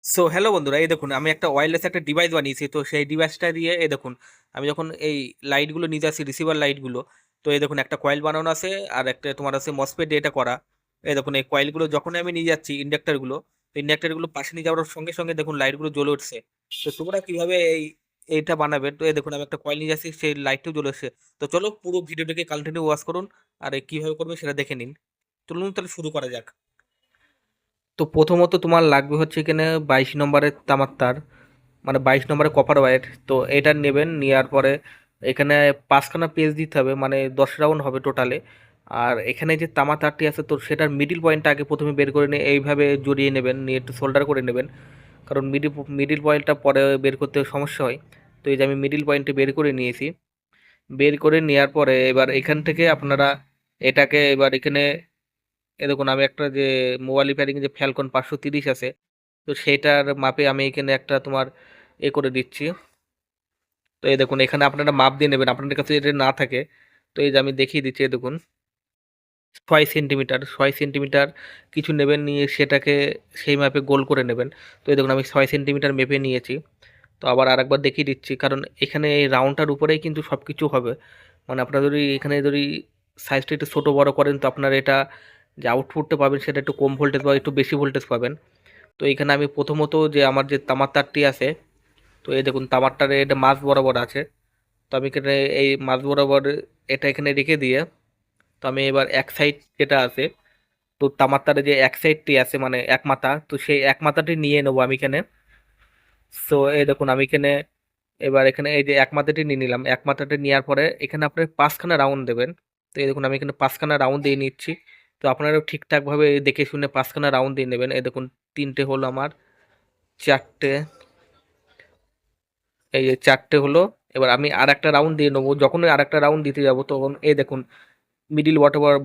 So hello বন্ধুরা, এই দেখুন আমি একটা ওয়্যারলেস একটা ডিভাইস বানিয়েছি। তো সেই ডিভাইসটা দিয়ে এই দেখুন আমি যখন এই লাইটগুলো নিতে আসি, রিসিভার লাইটগুলো, তো এই দেখুন একটা কয়েল বানানো আছে আর একটা তোমার আছে মসফেট দিয়ে এটা করা। এই দেখুন এই কয়েলগুলো যখনই আমি নিয়ে যাচ্ছি ইন্ডাক্টরগুলো, তো ইন্ডাক্টরগুলো পাশে নিয়ে যাওয়ার সঙ্গে সঙ্গে দেখুন লাইটগুলো জ্বলে উঠছে। তো তোমরা কিভাবে এইটা বানাবে? তো এই দেখুন আমি একটা কয়েল নিয়ে যাচ্ছি, সেই লাইটটাও জ্বলে উঠছে। তো চলো পুরো ভিডিওটাকে কন্টিনিউ ওয়াচ করুন আর এই কিভাবে করবে সেটা দেখে নিন। চলুন তাহলে শুরু করা যাক। তো প্রথমত তোমার লাগবে হচ্ছে এখানে 22 নম্বরের তামার তার, মানে 22 নম্বরের কপার ওয়্যার। তো এটা নেবেন, নেওয়ার পরে এখানে 5খানা পেজ দিতে হবে, মানে 10 রাউন্ড হবে টোটালে। আর এখানে যে তামা তারটি আছে তো সেটার মিডিল পয়েন্টটা আগে প্রথমে বের করে নিয়ে এইভাবে জড়িয়ে নেবেন, নিয়ে একটু সোল্ডার করে নেবেন, কারণ মিডিল পয়েন্টটা পরে বের করতে সমস্যা হয়। তো এই যে আমি মিডিল পয়েন্টে বের করে নিয়েছি। বের করে নেওয়ার পরে এবার এখান থেকে আপনারা এটাকে এবার এখানে এ দেখুন আমি একটা যে মোবাইল রিপেয়ারিং যে ফ্যালকন 530 আছে, তো সেটার মাপে আমি এখানে একটা তোমার করে দিচ্ছি। তো এই দেখুন এখানে আপনারা মাপ দিয়ে নেবেন, আপনাদের কাছে এটা না থাকে। তো এই যে আমি দেখিয়ে দিচ্ছি, এই দেখুন 6 সেন্টিমিটার 6 সেন্টিমিটার কিছু নেবেন, নিয়ে সেটাকে সেই মাপে গোল করে নেবেন। তো এই দেখুন আমি 6 সেন্টিমিটার মেপে নিয়েছি। তো আবার আরেকবার দেখিয়ে দিচ্ছি, কারণ এখানে এই রাউন্ডটার উপরেই কিন্তু সব কিছু হবে। মানে আপনারা যদি এখানে যদি সাইজটা একটু ছোটো বড় করেন, তো আপনার এটা যে আউটপুটটা পাবেন সেটা একটু কম ভোল্টেজ বা একটু বেশি ভোল্টেজ পাবেন। তো এখানে আমি প্রথমত যে আমার যে তামার তারটি আছে, তো এই দেখুন তামারটার এটা মাঝ বরাবর আছে। তো আমি এখানে এই মাঝ বরাবর এটা এখানে রেখে দিয়ে, তো আমি এবার এক সাইড যেটা আছে, তো তামার তারে যে এক সাইডটি আছে মানে এক মাথা, তো সেই এক মাথাটি নিয়ে নেবো আমি এখানে। সো এই দেখুন আমি এখানে এবার এখানে এই যে এক মাথাটি নিয়ে নিলাম, এক মাথাটি নেওয়ার পরে এখানে আপনি 5খানা রাউন্ড দেবেন। তো এই দেখুন আমি এখানে 5খানা রাউন্ড দিয়ে নিচ্ছি। তো আপনারাও ঠিকঠাকভাবে দেখে শুনে 5খানা রাউন্ড দিয়ে নেবেন। এই দেখুন তিনটে হলো আমার, চারটে, এই যে চারটে হলো। এবার আমি আর একটা রাউন্ড দিয়ে নেবো, যখনই আর একটা রাউন্ড দিতে যাব তখন এই দেখুন মিডিল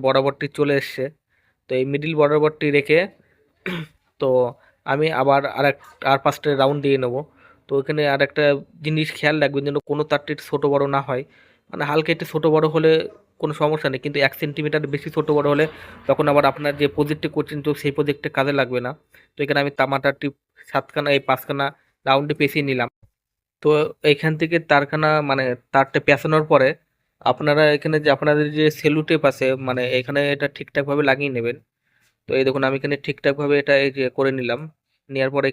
বরাবরটি চলে এসছে। তো এই মিডিল বরাবরটি রেখে তো আমি আবার আর 5টা রাউন্ড দিয়ে নেবো। তো এখানে আর একটা জিনিস খেয়াল রাখবেন যেন কোনো তারটি ছোটো বড় না হয়। মানে হালকা একটু ছোটো বড় হলে কোনো সমস্যা নেই, কিন্তু 1 সেন্টিমিটার বেশি ছোটো বড় হলে তখন আবার আপনার যে প্রজেক্টটি করছেন তো সেই প্রজেক্টে কাজে লাগবে না। তো এখানে আমি তামাটারটি 7খানা এই 5খানা রাউন্ডে পেঁচিয়ে নিলাম। তো এইখান থেকে তারখানা মানে তারটা পেঁচানোর পরে আপনারা এখানে যে আপনাদের যে সেলু টেপ আছে, মানে এখানে এটা ঠিকঠাকভাবে লাগিয়ে নেবেন। তো এই দেখুন আমি এখানে ঠিকঠাকভাবে এটা এই যে করে নিলাম, নেওয়ার পরে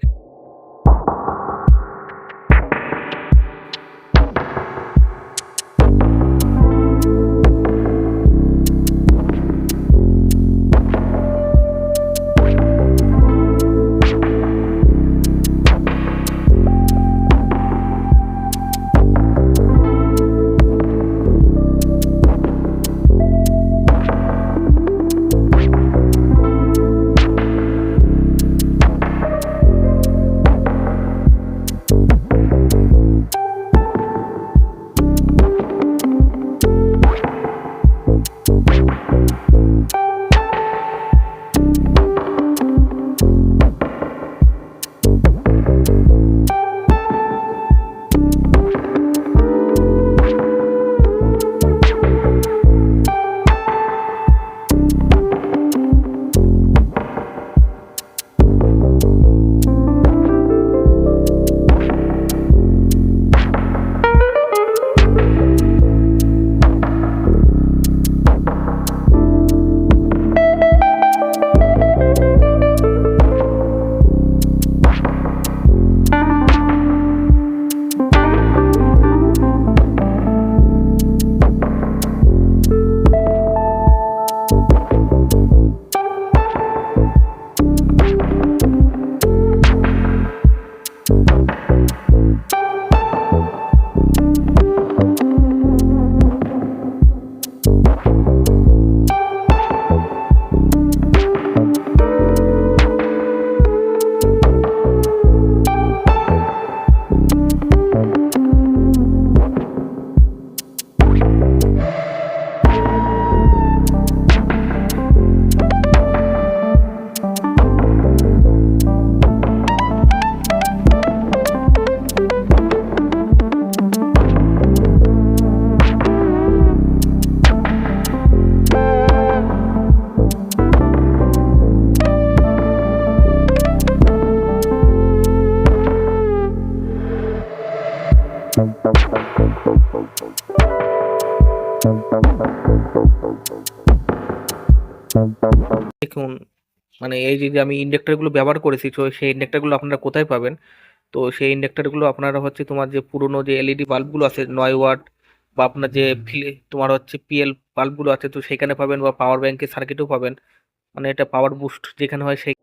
দেখুন মানে এই যে আমি ইন্ডাক্টরগুলো ব্যবহার করেছি, তো সেই ইন্ডাক্টরগুলো আপনারা কোথায় পাবেন? তো সেই ইন্ডাক্টরগুলো আপনারা হচ্ছে তোমার যে পুরোনো যে এলইডি বাল্বগুলো আছে 9 ওয়াট, বা আপনার যে তোমার হচ্ছে পিএল বাল্বগুলো আছে, তো সেখানে পাবেন, বা পাওয়ার ব্যাংকের সার্কিটেও পাবেন। মানে এটা পাওয়ার বুস্ট যেখানে হয় সেই